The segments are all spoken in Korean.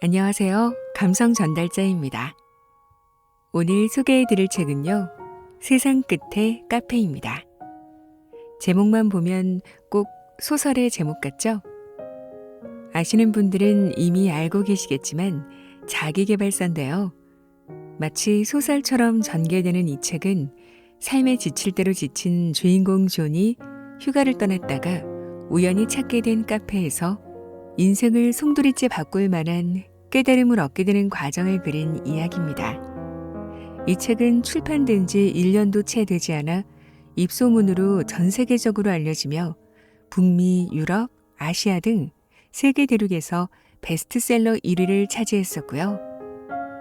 안녕하세요. 감성 전달자입니다. 오늘 소개해드릴 책은요. 세상 끝의 카페입니다. 제목만 보면 꼭 소설의 제목 같죠? 아시는 분들은 이미 알고 계시겠지만 자기계발서인데요. 마치 소설처럼 전개되는 이 책은 삶에 지칠 대로 지친 주인공 존이 휴가를 떠났다가 우연히 찾게 된 카페에서 인생을 송두리째 바꿀 만한 깨달음을 얻게 되는 과정을 그린 이야기입니다. 이 책은 출판된 지 1년도 채 되지 않아 입소문으로 전 세계적으로 알려지며 북미, 유럽, 아시아 등 세계 대륙에서 베스트셀러 1위를 차지했었고요.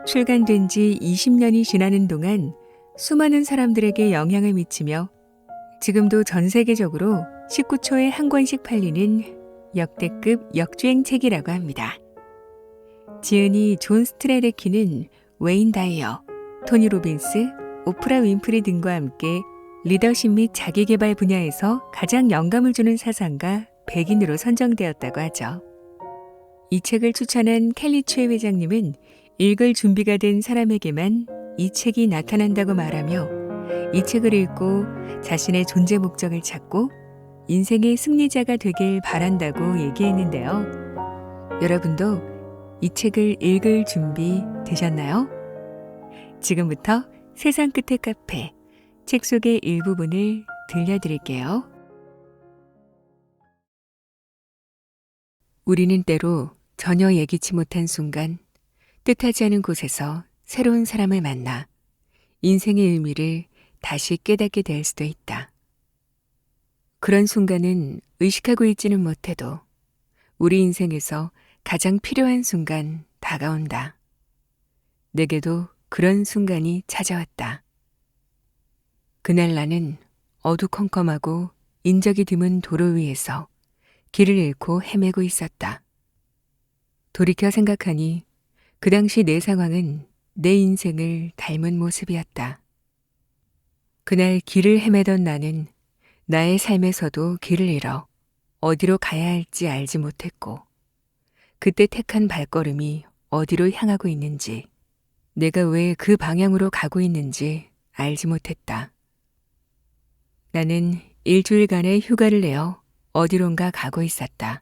출간된 지 20년이 지나는 동안 수많은 사람들에게 영향을 미치며 지금도 전 세계적으로 19초에 한 권씩 팔리는 역대급 역주행 책이라고 합니다. 지은이 존 스트레레키는 웨인 다이어, 토니 로빈스, 오프라 윈프리 등과 함께 리더십 및 자기계발 분야에서 가장 영감을 주는 사상가 100인으로 선정되었다고 하죠. 이 책을 추천한 켈리 최 회장님은 읽을 준비가 된 사람에게만 이 책이 나타난다고 말하며 이 책을 읽고 자신의 존재 목적을 찾고 인생의 승리자가 되길 바란다고 얘기했는데요. 여러분도 이 책을 읽을 준비 되셨나요? 지금부터 세상 끝의 카페, 책 속의 일부분을 들려드릴게요. 우리는 때로 전혀 예기치 못한 순간, 뜻하지 않은 곳에서 새로운 사람을 만나 인생의 의미를 다시 깨닫게 될 수도 있다. 그런 순간은 의식하고 있지는 못해도 우리 인생에서 가장 필요한 순간 다가온다. 내게도 그런 순간이 찾아왔다. 그날 나는 어두컴컴하고 인적이 드문 도로 위에서 길을 잃고 헤매고 있었다. 돌이켜 생각하니 그 당시 내 상황은 내 인생을 닮은 모습이었다. 그날 길을 헤매던 나는 나의 삶에서도 길을 잃어 어디로 가야 할지 알지 못했고 그때 택한 발걸음이 어디로 향하고 있는지 내가 왜 그 방향으로 가고 있는지 알지 못했다. 나는 일주일간의 휴가를 내어 어디론가 가고 있었다.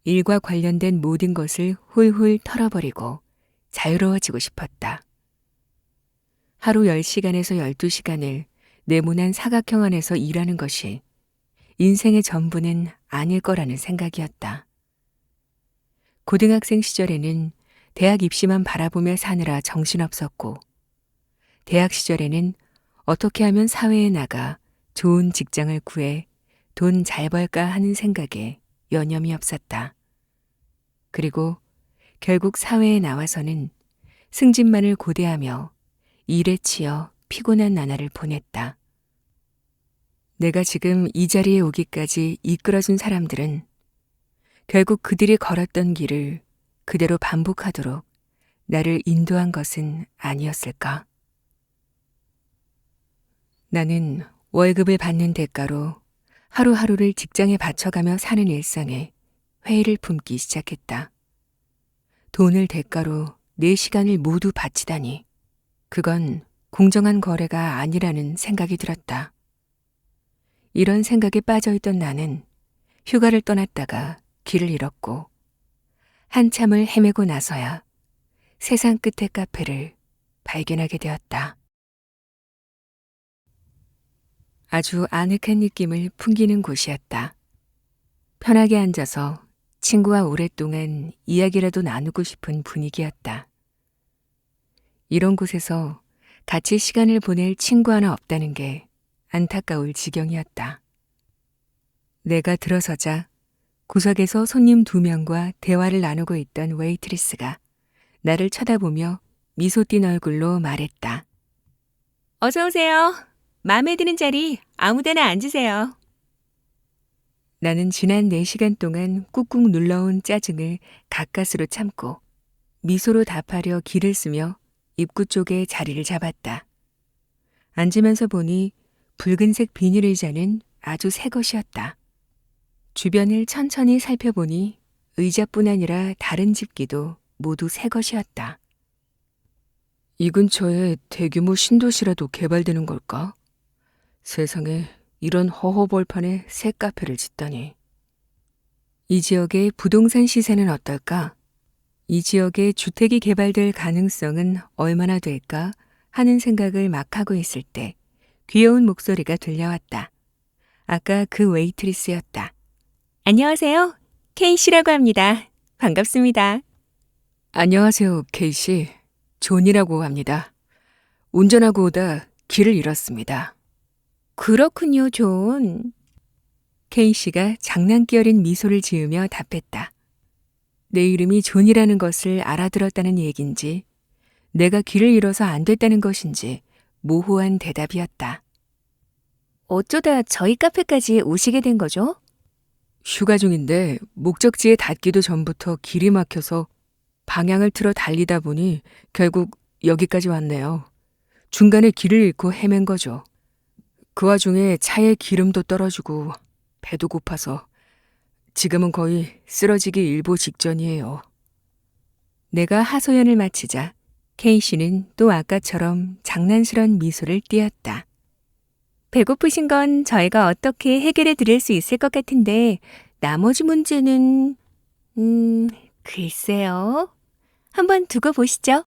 일과 관련된 모든 것을 훌훌 털어버리고 자유로워지고 싶었다. 하루 10시간에서 12시간을 네모난 사각형 안에서 일하는 것이 인생의 전부는 아닐 거라는 생각이었다. 고등학생 시절에는 대학 입시만 바라보며 사느라 정신없었고, 대학 시절에는 어떻게 하면 사회에 나가 좋은 직장을 구해 돈 잘 벌까 하는 생각에 여념이 없었다. 그리고 결국 사회에 나와서는 승진만을 고대하며 일에 치여 피곤한 나날을 보냈다. 내가 지금 이 자리에 오기까지 이끌어준 사람들은 결국 그들이 걸었던 길을 그대로 반복하도록 나를 인도한 것은 아니었을까? 나는 월급을 받는 대가로 하루하루를 직장에 바쳐가며 사는 일상에 회의를 품기 시작했다. 돈을 대가로 내 시간을 모두 바치다니 그건 공정한 거래가 아니라는 생각이 들었다. 이런 생각에 빠져있던 나는 휴가를 떠났다가 길을 잃었고 한참을 헤매고 나서야 세상 끝의 카페를 발견하게 되었다. 아주 아늑한 느낌을 풍기는 곳이었다. 편하게 앉아서 친구와 오랫동안 이야기라도 나누고 싶은 분위기였다. 이런 곳에서 같이 시간을 보낼 친구 하나 없다는 게 안타까울 지경이었다. 내가 들어서자 구석에서 손님 2명과 대화를 나누고 있던 웨이트리스가 나를 쳐다보며 미소 띤 얼굴로 말했다. 어서 오세요. 마음에 드는 자리 아무데나 앉으세요. 나는 지난 4시간 동안 꾹꾹 눌러온 짜증을 가까스로 참고 미소로 답하려 기를 쓰며 입구 쪽에 자리를 잡았다. 앉으면서 보니 붉은색 비닐 의자는 아주 새 것이었다. 주변을 천천히 살펴보니 의자뿐 아니라 다른 집기도 모두 새 것이었다. 이 근처에 대규모 신도시라도 개발되는 걸까? 세상에 이런 허허벌판에 새 카페를 짓다니. 이 지역의 부동산 시세는 어떨까? 이 지역에 주택이 개발될 가능성은 얼마나 될까 하는 생각을 막 하고 있을 때 귀여운 목소리가 들려왔다. 아까 그 웨이트리스였다. 안녕하세요. 케이씨라고 합니다. 반갑습니다. 안녕하세요, 케이씨. 존이라고 합니다. 운전하고 오다 길을 잃었습니다. 그렇군요, 존. 케이씨가 장난기 어린 미소를 지으며 답했다. 내 이름이 존이라는 것을 알아들었다는 얘긴지 내가 길을 잃어서 안 됐다는 것인지 모호한 대답이었다. 어쩌다 저희 카페까지 오시게 된 거죠? 휴가 중인데 목적지에 닿기도 전부터 길이 막혀서 방향을 틀어 달리다 보니 결국 여기까지 왔네요. 중간에 길을 잃고 헤맨 거죠. 그 와중에 차에 기름도 떨어지고 배도 고파서 지금은 거의 쓰러지기 일보 직전이에요. 내가 하소연을 마치자 케이씨는 또 아까처럼 장난스런 미소를 띄었다. 배고프신 건 저희가 어떻게 해결해 드릴 수 있을 것 같은데 나머지 문제는 글쎄요. 한번 두고 보시죠.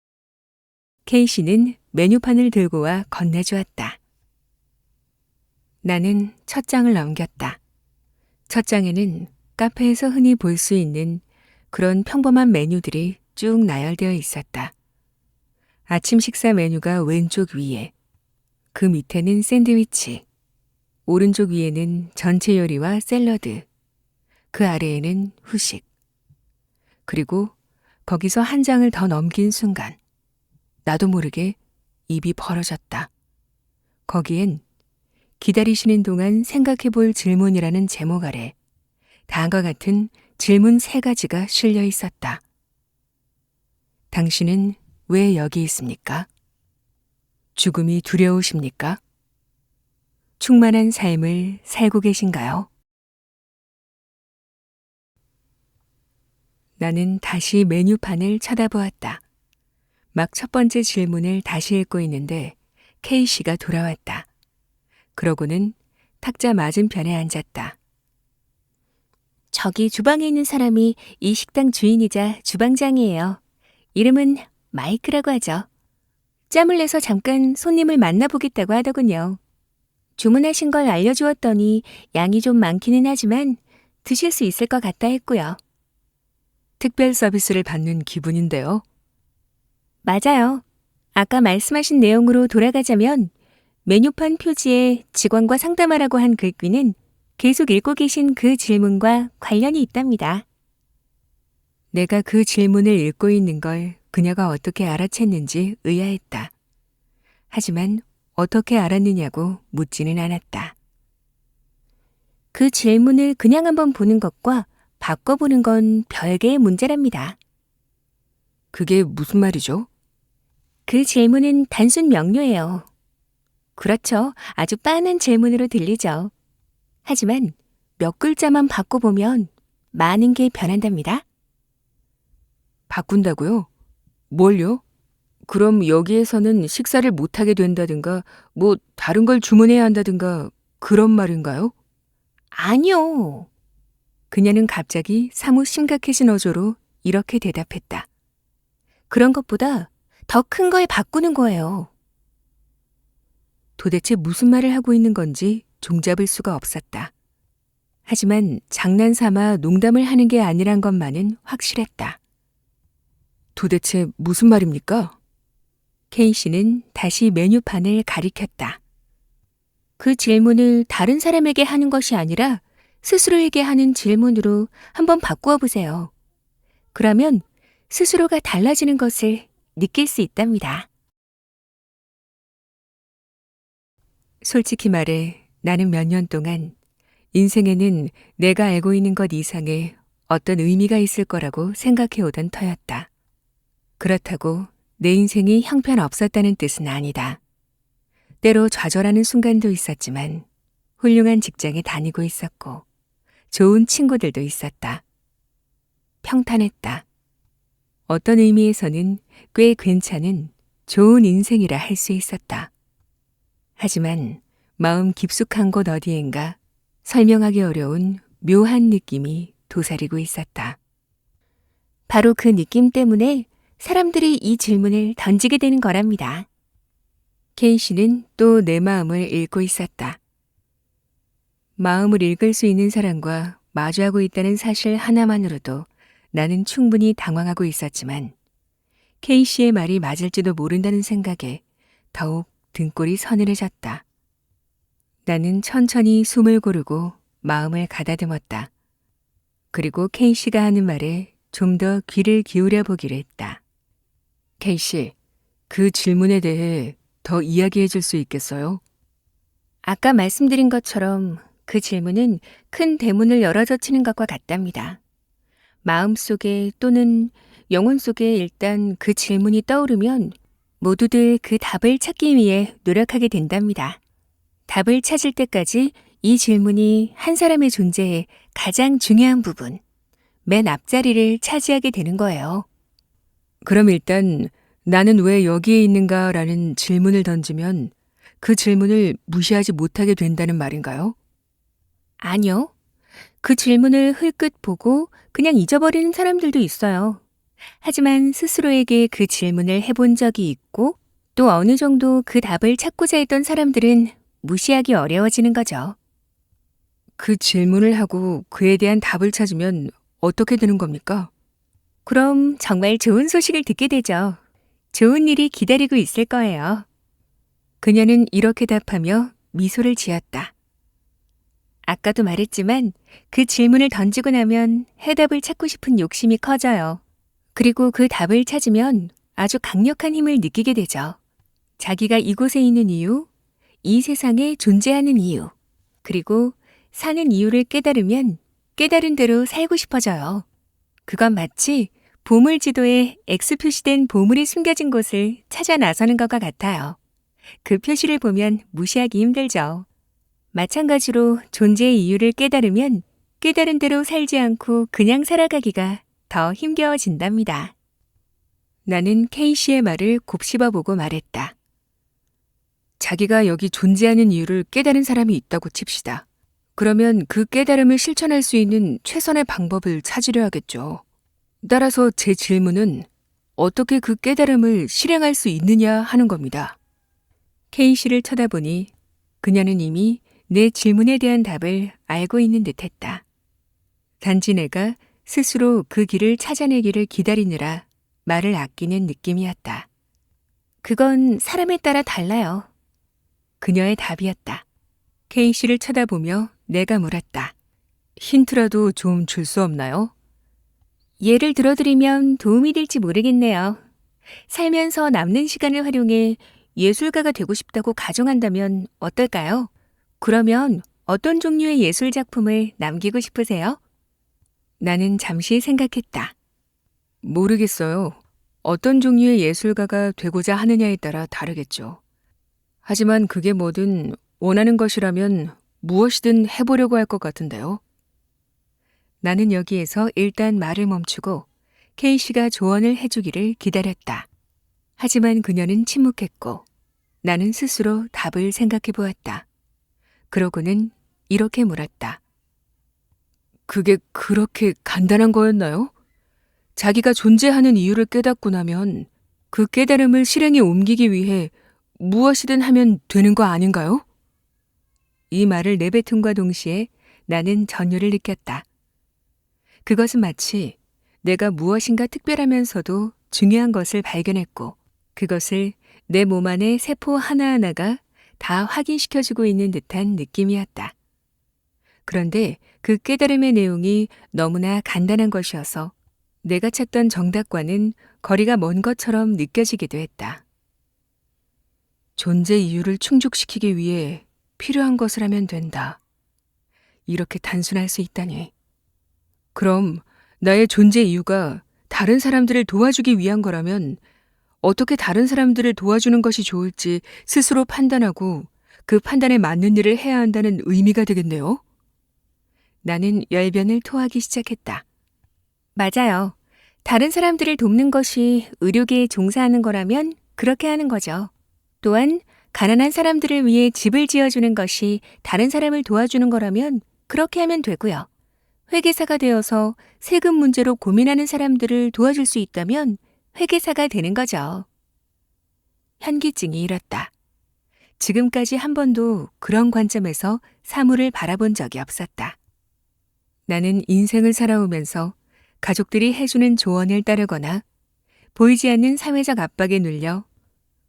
케이씨는 메뉴판을 들고 와 건네주었다. 나는 첫 장을 넘겼다. 첫 장에는 카페에서 흔히 볼 수 있는 그런 평범한 메뉴들이 쭉 나열되어 있었다. 아침 식사 메뉴가 왼쪽 위에, 그 밑에는 샌드위치, 오른쪽 위에는 전체 요리와 샐러드, 그 아래에는 후식. 그리고 거기서 한 장을 더 넘긴 순간 나도 모르게 입이 벌어졌다. 거기엔 기다리시는 동안 생각해 볼 질문이라는 제목 아래 다음과 같은 질문 3가지가 실려 있었다. 당신은 왜 여기 있습니까? 죽음이 두려우십니까? 충만한 삶을 살고 계신가요? 나는 다시 메뉴판을 쳐다보았다. 막 첫 번째 질문을 다시 읽고 있는데 케이씨가 돌아왔다. 그러고는 탁자 맞은편에 앉았다. 저기 주방에 있는 사람이 이 식당 주인이자 주방장이에요. 이름은 마이크라고 하죠. 짬을 내서 잠깐 손님을 만나보겠다고 하더군요. 주문하신 걸 알려주었더니 양이 좀 많기는 하지만 드실 수 있을 것 같다 했고요. 특별 서비스를 받는 기분인데요. 맞아요. 아까 말씀하신 내용으로 돌아가자면 메뉴판 표지에 직원과 상담하라고 한 글귀는 계속 읽고 계신 그 질문과 관련이 있답니다. 내가 그 질문을 읽고 있는 걸 그녀가 어떻게 알아챘는지 의아했다. 하지만 어떻게 알았느냐고 묻지는 않았다. 그 질문을 그냥 한번 보는 것과 바꿔보는 건 별개의 문제랍니다. 그게 무슨 말이죠? 그 질문은 단순 명료해요. 그렇죠. 아주 빤한 질문으로 들리죠. 하지만 몇 글자만 바꿔보면 많은 게 변한답니다. 바꾼다고요? 뭘요? 그럼 여기에서는 식사를 못하게 된다든가 뭐 다른 걸 주문해야 한다든가 그런 말인가요? 아니요. 그녀는 갑자기 사뭇 심각해진 어조로 이렇게 대답했다. 그런 것보다 더 큰 걸 바꾸는 거예요. 도대체 무슨 말을 하고 있는 건지 종잡을 수가 없었다. 하지만 장난삼아 농담을 하는 게 아니란 것만은 확실했다. 도대체 무슨 말입니까? 케이씨는 다시 메뉴판을 가리켰다. 그 질문을 다른 사람에게 하는 것이 아니라 스스로에게 하는 질문으로 한번 바꾸어 보세요. 그러면 스스로가 달라지는 것을 느낄 수 있답니다. 솔직히 말해 나는 몇 년 동안 인생에는 내가 알고 있는 것 이상의 어떤 의미가 있을 거라고 생각해 오던 터였다. 그렇다고 내 인생이 형편없었다는 뜻은 아니다. 때로 좌절하는 순간도 있었지만 훌륭한 직장에 다니고 있었고 좋은 친구들도 있었다. 평탄했다. 어떤 의미에서는 꽤 괜찮은 좋은 인생이라 할 수 있었다. 하지만 마음 깊숙한 곳 어디엔가 설명하기 어려운 묘한 느낌이 도사리고 있었다. 바로 그 느낌 때문에 사람들이 이 질문을 던지게 되는 거랍니다. 케이씨는 또 내 마음을 읽고 있었다. 마음을 읽을 수 있는 사람과 마주하고 있다는 사실 하나만으로도 나는 충분히 당황하고 있었지만 케이씨의 말이 맞을지도 모른다는 생각에 더욱 등골이 서늘해졌다. 나는 천천히 숨을 고르고 마음을 가다듬었다. 그리고 케이씨가 하는 말에 좀 더 귀를 기울여 보기로 했다. 케이씨, 그 질문에 대해 더 이야기해 줄 수 있겠어요? 아까 말씀드린 것처럼 그 질문은 큰 대문을 열어젖히는 것과 같답니다. 마음속에 또는 영혼 속에 일단 그 질문이 떠오르면 모두들 그 답을 찾기 위해 노력하게 된답니다. 답을 찾을 때까지 이 질문이 한 사람의 존재의 가장 중요한 부분, 맨 앞자리를 차지하게 되는 거예요. 그럼 일단 나는 왜 여기에 있는가라는 질문을 던지면 그 질문을 무시하지 못하게 된다는 말인가요? 아니요. 그 질문을 흘끗 보고 그냥 잊어버리는 사람들도 있어요. 하지만 스스로에게 그 질문을 해본 적이 있고 또 어느 정도 그 답을 찾고자 했던 사람들은 무시하기 어려워지는 거죠. 그 질문을 하고 그에 대한 답을 찾으면 어떻게 되는 겁니까? 그럼 정말 좋은 소식을 듣게 되죠. 좋은 일이 기다리고 있을 거예요. 그녀는 이렇게 답하며 미소를 지었다. 아까도 말했지만 그 질문을 던지고 나면 해답을 찾고 싶은 욕심이 커져요. 그리고 그 답을 찾으면 아주 강력한 힘을 느끼게 되죠. 자기가 이곳에 있는 이유, 이 세상에 존재하는 이유, 그리고 사는 이유를 깨달으면 깨달은 대로 살고 싶어져요. 그건 마치 보물지도에 X 표시된 보물이 숨겨진 곳을 찾아 나서는 것과 같아요. 그 표시를 보면 무시하기 힘들죠. 마찬가지로 존재의 이유를 깨달으면 깨달은 대로 살지 않고 그냥 살아가기가 더 힘겨워진답니다. 나는 케이씨의 말을 곱씹어보고 말했다. 자기가 여기 존재하는 이유를 깨달은 사람이 있다고 칩시다. 그러면 그 깨달음을 실천할 수 있는 최선의 방법을 찾으려 하겠죠. 따라서 제 질문은 어떻게 그 깨달음을 실행할 수 있느냐 하는 겁니다. 케이씨를 쳐다보니 그녀는 이미 내 질문에 대한 답을 알고 있는 듯했다. 단지 내가 스스로 그 길을 찾아내기를 기다리느라 말을 아끼는 느낌이었다. 그건 사람에 따라 달라요. 그녀의 답이었다. 케이씨를 쳐다보며 내가 물었다. 힌트라도 좀 줄 수 없나요? 예를 들어드리면 도움이 될지 모르겠네요. 살면서 남는 시간을 활용해 예술가가 되고 싶다고 가정한다면 어떨까요? 그러면 어떤 종류의 예술 작품을 남기고 싶으세요? 나는 잠시 생각했다. 모르겠어요. 어떤 종류의 예술가가 되고자 하느냐에 따라 다르겠죠. 하지만 그게 뭐든 원하는 것이라면 무엇이든 해보려고 할 것 같은데요. 나는 여기에서 일단 말을 멈추고 케이씨가 조언을 해주기를 기다렸다. 하지만 그녀는 침묵했고 나는 스스로 답을 생각해 보았다. 그러고는 이렇게 물었다. 그게 그렇게 간단한 거였나요? 자기가 존재하는 이유를 깨닫고 나면 그 깨달음을 실행에 옮기기 위해 무엇이든 하면 되는 거 아닌가요? 이 말을 내뱉음과 동시에 나는 전율을 느꼈다. 그것은 마치 내가 무엇인가 특별하면서도 중요한 것을 발견했고 그것을 내 몸 안의 세포 하나하나가 다 확인시켜주고 있는 듯한 느낌이었다. 그런데 그 깨달음의 내용이 너무나 간단한 것이어서 내가 찾던 정답과는 거리가 먼 것처럼 느껴지기도 했다. 존재 이유를 충족시키기 위해 필요한 것을 하면 된다. 이렇게 단순할 수 있다니. 그럼 나의 존재 이유가 다른 사람들을 도와주기 위한 거라면 어떻게 다른 사람들을 도와주는 것이 좋을지 스스로 판단하고 그 판단에 맞는 일을 해야 한다는 의미가 되겠네요. 나는 열변을 토하기 시작했다. 맞아요. 다른 사람들을 돕는 것이 의료계에 종사하는 거라면 그렇게 하는 거죠. 또한 가난한 사람들을 위해 집을 지어주는 것이 다른 사람을 도와주는 거라면 그렇게 하면 되고요. 회계사가 되어서 세금 문제로 고민하는 사람들을 도와줄 수 있다면 회계사가 되는 거죠. 현기증이 일었다. 지금까지 한 번도 그런 관점에서 사물을 바라본 적이 없었다. 나는 인생을 살아오면서 가족들이 해주는 조언을 따르거나 보이지 않는 사회적 압박에 눌려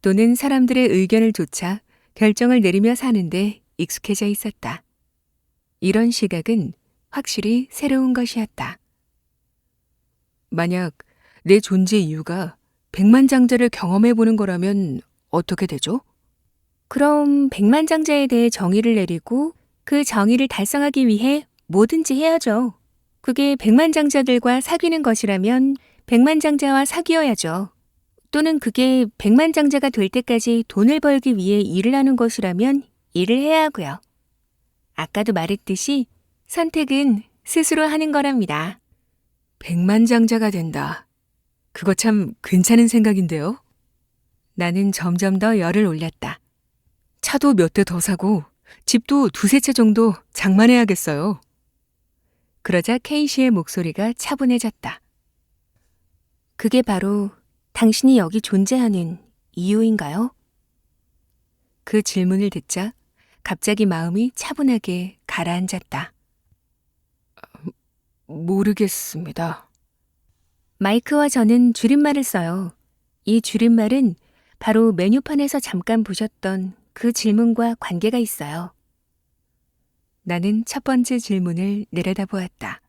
또는 사람들의 의견을 좇아 결정을 내리며 사는데 익숙해져 있었다. 이런 시각은 확실히 새로운 것이었다. 만약 내 존재 이유가 백만장자를 경험해보는 거라면 어떻게 되죠? 그럼 백만장자에 대해 정의를 내리고 그 정의를 달성하기 위해 뭐든지 해야죠. 그게 백만장자들과 사귀는 것이라면 백만장자와 사귀어야죠. 또는 그게 백만장자가 될 때까지 돈을 벌기 위해 일을 하는 것이라면 일을 해야 하고요. 아까도 말했듯이 선택은 스스로 하는 거랍니다. 백만장자가 된다. 그거 참 괜찮은 생각인데요? 나는 점점 더 열을 올렸다. 차도 몇 대 더 사고 집도 두세 채 정도 장만해야겠어요. 그러자 케이시의 목소리가 차분해졌다. 그게 바로 당신이 여기 존재하는 이유인가요? 그 질문을 듣자 갑자기 마음이 차분하게 가라앉았다. 모르겠습니다. 마이크와 저는 줄임말을 써요. 이 줄임말은 바로 메뉴판에서 잠깐 보셨던 그 질문과 관계가 있어요. 나는 첫 번째 질문을 내려다보았다.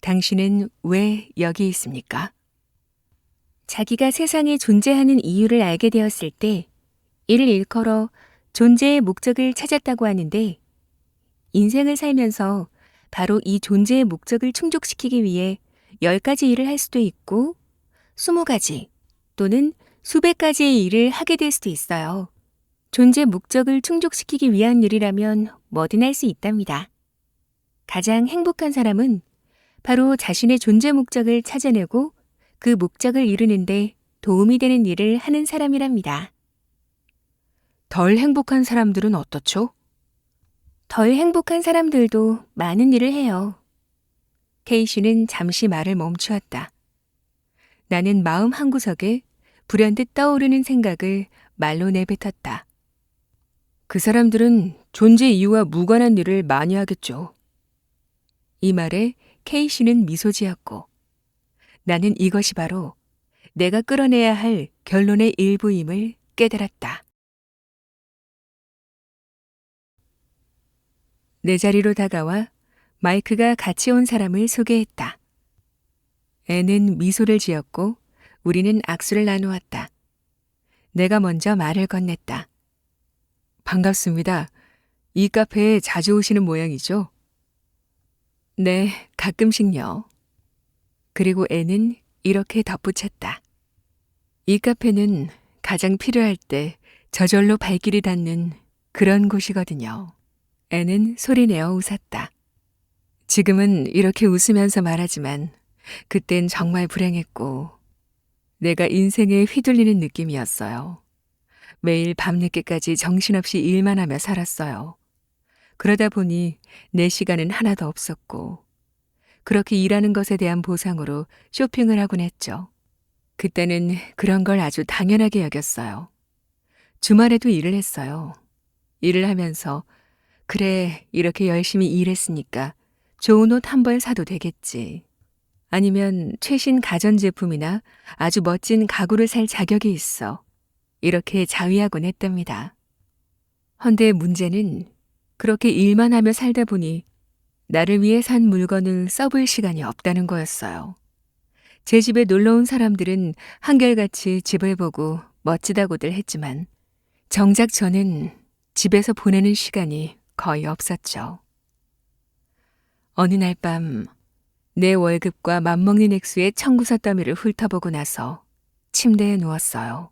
당신은 왜 여기 있습니까? 자기가 세상에 존재하는 이유를 알게 되었을 때 이를 일컬어 존재의 목적을 찾았다고 하는데 인생을 살면서 바로 이 존재의 목적을 충족시키기 위해 10가지 일을 할 수도 있고 20가지 또는 수백 가지의 일을 하게 될 수도 있어요. 존재 목적을 충족시키기 위한 일이라면 뭐든 할 수 있답니다. 가장 행복한 사람은 바로 자신의 존재 목적을 찾아내고 그 목적을 이루는데 도움이 되는 일을 하는 사람이랍니다. 덜 행복한 사람들은 어떻죠? 덜 행복한 사람들도 많은 일을 해요. 케이시는 잠시 말을 멈추었다. 나는 마음 한구석에 불현듯 떠오르는 생각을 말로 내뱉었다. 그 사람들은 존재 이유와 무관한 일을 많이 하겠죠. 이 말에 케이시는 미소 지었고 나는 이것이 바로 내가 끌어내야 할 결론의 일부임을 깨달았다. 내 자리로 다가와 마이크가 같이 온 사람을 소개했다. 애는 미소를 지었고 우리는 악수를 나누었다. 내가 먼저 말을 건넸다. 반갑습니다. 이 카페에 자주 오시는 모양이죠? 네, 가끔씩요. 그리고 애는 이렇게 덧붙였다. 이 카페는 가장 필요할 때 저절로 발길이 닿는 그런 곳이거든요. 애는 소리내어 웃었다. 지금은 이렇게 웃으면서 말하지만 그땐 정말 불행했고 내가 인생에 휘둘리는 느낌이었어요. 매일 밤늦게까지 정신없이 일만 하며 살았어요. 그러다 보니 내 시간은 하나도 없었고 그렇게 일하는 것에 대한 보상으로 쇼핑을 하곤 했죠. 그때는 그런 걸 아주 당연하게 여겼어요. 주말에도 일을 했어요. 일을 하면서 그래, 이렇게 열심히 일했으니까 좋은 옷 한 벌 사도 되겠지. 아니면 최신 가전제품이나 아주 멋진 가구를 살 자격이 있어. 이렇게 자위하곤 했답니다. 헌데 문제는 그렇게 일만 하며 살다 보니 나를 위해 산 물건을 써볼 시간이 없다는 거였어요. 제 집에 놀러 온 사람들은 한결같이 집을 보고 멋지다고들 했지만 정작 저는 집에서 보내는 시간이 거의 없었죠. 어느 날 밤 내 월급과 맞먹는 액수의 청구서 더미를 훑어보고 나서 침대에 누웠어요.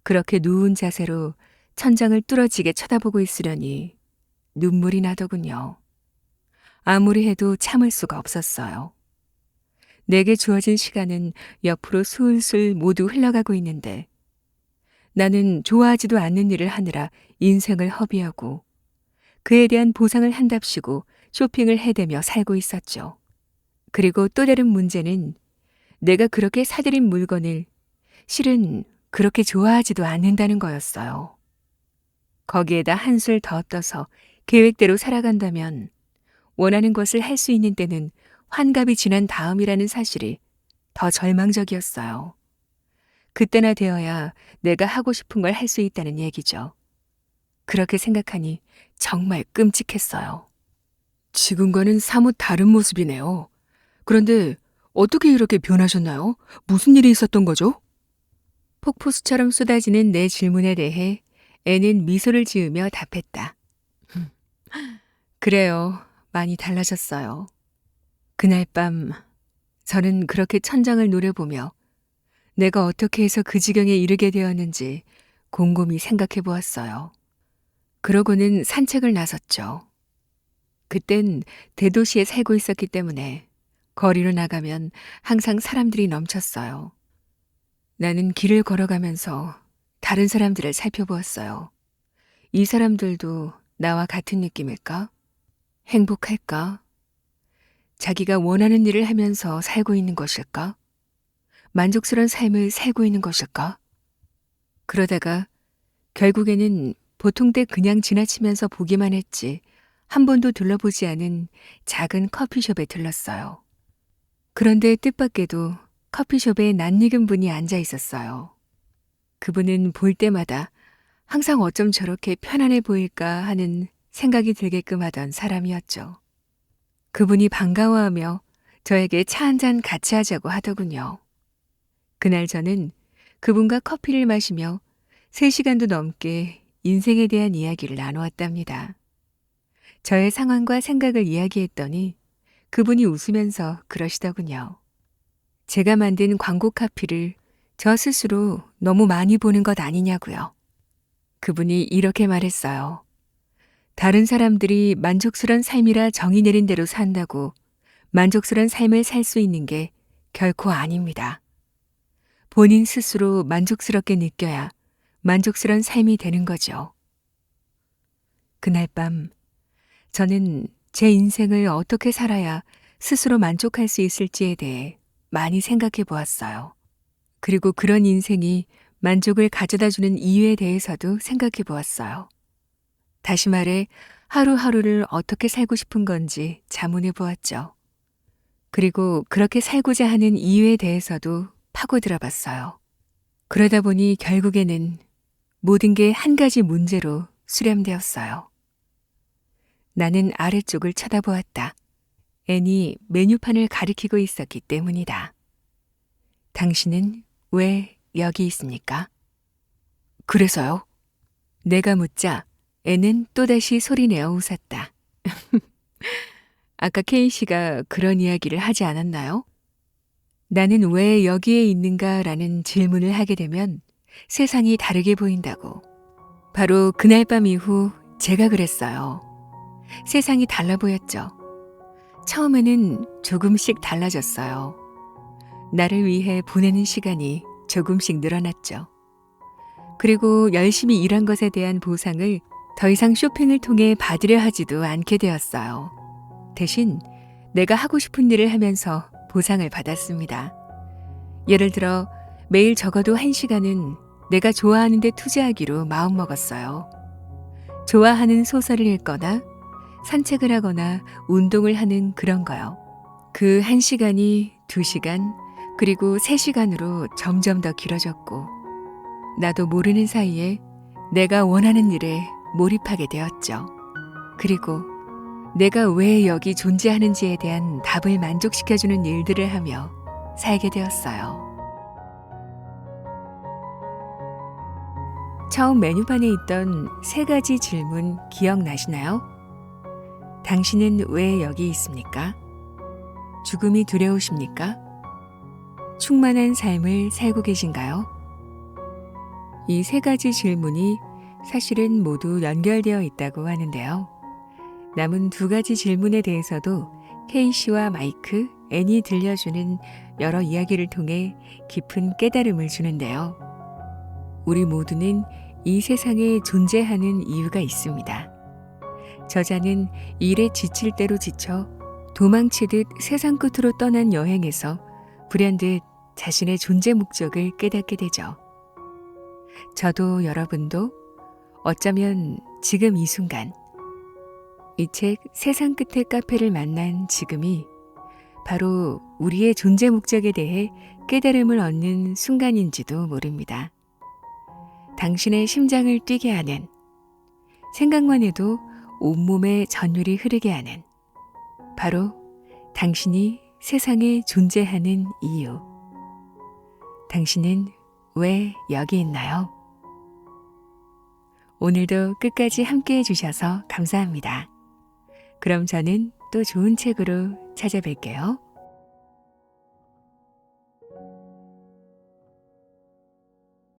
그렇게 누운 자세로 천장을 뚫어지게 쳐다보고 있으려니 눈물이 나더군요. 아무리 해도 참을 수가 없었어요. 내게 주어진 시간은 옆으로 술술 모두 흘러가고 있는데 나는 좋아하지도 않는 일을 하느라 인생을 허비하고 그에 대한 보상을 한답시고 쇼핑을 해대며 살고 있었죠. 그리고 또 다른 문제는 내가 그렇게 사들인 물건을 실은 그렇게 좋아하지도 않는다는 거였어요. 거기에다 한술 더 떠서 계획대로 살아간다면 원하는 것을 할 수 있는 때는 환갑이 지난 다음이라는 사실이 더 절망적이었어요. 그때나 되어야 내가 하고 싶은 걸 할 수 있다는 얘기죠. 그렇게 생각하니 정말 끔찍했어요. 지금과는 사뭇 다른 모습이네요. 그런데 어떻게 이렇게 변하셨나요? 무슨 일이 있었던 거죠? 폭포수처럼 쏟아지는 내 질문에 대해 애는 미소를 지으며 답했다. 그래요. 많이 달라졌어요. 그날 밤 저는 그렇게 천장을 노려보며 내가 어떻게 해서 그 지경에 이르게 되었는지 곰곰이 생각해 보았어요. 그러고는 산책을 나섰죠. 그땐 대도시에 살고 있었기 때문에 거리로 나가면 항상 사람들이 넘쳤어요. 나는 길을 걸어가면서 다른 사람들을 살펴보았어요. 이 사람들도 나와 같은 느낌일까? 행복할까? 자기가 원하는 일을 하면서 살고 있는 것일까? 만족스러운 삶을 살고 있는 것일까? 그러다가 결국에는 보통 때 그냥 지나치면서 보기만 했지 한 번도 둘러보지 않은 작은 커피숍에 들렀어요. 그런데 뜻밖에도 커피숍에 낯익은 분이 앉아 있었어요. 그분은 볼 때마다 항상 어쩜 저렇게 편안해 보일까 하는 생각이 들게끔 하던 사람이었죠. 그분이 반가워하며 저에게 차 한 잔 같이 하자고 하더군요. 그날 저는 그분과 커피를 마시며 3시간도 넘게 인생에 대한 이야기를 나누었답니다. 저의 상황과 생각을 이야기했더니 그분이 웃으면서 그러시더군요. 제가 만든 광고 카피를 저 스스로 너무 많이 보는 것 아니냐고요. 그분이 이렇게 말했어요. 다른 사람들이 만족스러운 삶이라 정의 내린 대로 산다고 만족스러운 삶을 살 수 있는 게 결코 아닙니다. 본인 스스로 만족스럽게 느껴야 만족스러운 삶이 되는 거죠. 그날 밤 저는 제 인생을 어떻게 살아야 스스로 만족할 수 있을지에 대해 많이 생각해 보았어요. 그리고 그런 인생이 만족을 가져다 주는 이유에 대해서도 생각해 보았어요. 다시 말해 하루하루를 어떻게 살고 싶은 건지 자문해 보았죠. 그리고 그렇게 살고자 하는 이유에 대해서도 파고들어 봤어요. 그러다 보니 결국에는 모든 게 한 가지 문제로 수렴되었어요. 나는 아래쪽을 쳐다보았다. 앤이 메뉴판을 가리키고 있었기 때문이다. 당신은 왜 여기 있습니까? 그래서요? 내가 묻자 앤은 또다시 소리내어 웃었다. 아까 케인 씨가 그런 이야기를 하지 않았나요? 나는 왜 여기에 있는가라는 질문을 하게 되면 세상이 다르게 보인다고. 바로 그날 밤 이후 제가 그랬어요. 세상이 달라 보였죠. 처음에는 조금씩 달라졌어요. 나를 위해 보내는 시간이 조금씩 늘어났죠. 그리고 열심히 일한 것에 대한 보상을 더 이상 쇼핑을 통해 받으려 하지도 않게 되었어요. 대신 내가 하고 싶은 일을 하면서 보상을 받았습니다. 예를 들어 매일 적어도 1시간은 내가 좋아하는 데 투자하기로 마음먹었어요. 좋아하는 소설을 읽거나 산책을 하거나 운동을 하는 그런 거요. 그 1시간이 2시간 그리고 3시간으로 점점 더 길어졌고 나도 모르는 사이에 내가 원하는 일에 몰입하게 되었죠. 그리고 내가 왜 여기 존재하는지에 대한 답을 만족시켜주는 일들을 하며 살게 되었어요. 처음 메뉴판에 있던 3가지 질문 기억나시나요? 당신은 왜 여기 있습니까? 죽음이 두려우십니까? 충만한 삶을 살고 계신가요? 이 3가지 질문이 사실은 모두 연결되어 있다고 하는데요. 남은 2가지 질문에 대해서도 K씨와 마이크, 앤이 들려주는 여러 이야기를 통해 깊은 깨달음을 주는데요. 우리 모두는 이 세상에 존재하는 이유가 있습니다. 저자는 일에 지칠 대로 지쳐 도망치듯 세상 끝으로 떠난 여행에서 불현듯 자신의 존재 목적을 깨닫게 되죠. 저도 여러분도 어쩌면 지금 이 순간, 이 책 세상 끝의 카페를 만난 지금이 바로 우리의 존재 목적에 대해 깨달음을 얻는 순간인지도 모릅니다. 당신의 심장을 뛰게 하는, 생각만 해도 온몸에 전율이 흐르게 하는, 바로 당신이 세상에 존재하는 이유. 당신은 왜 여기 있나요? 오늘도 끝까지 함께 해주셔서 감사합니다. 그럼 저는 또 좋은 책으로 찾아뵐게요.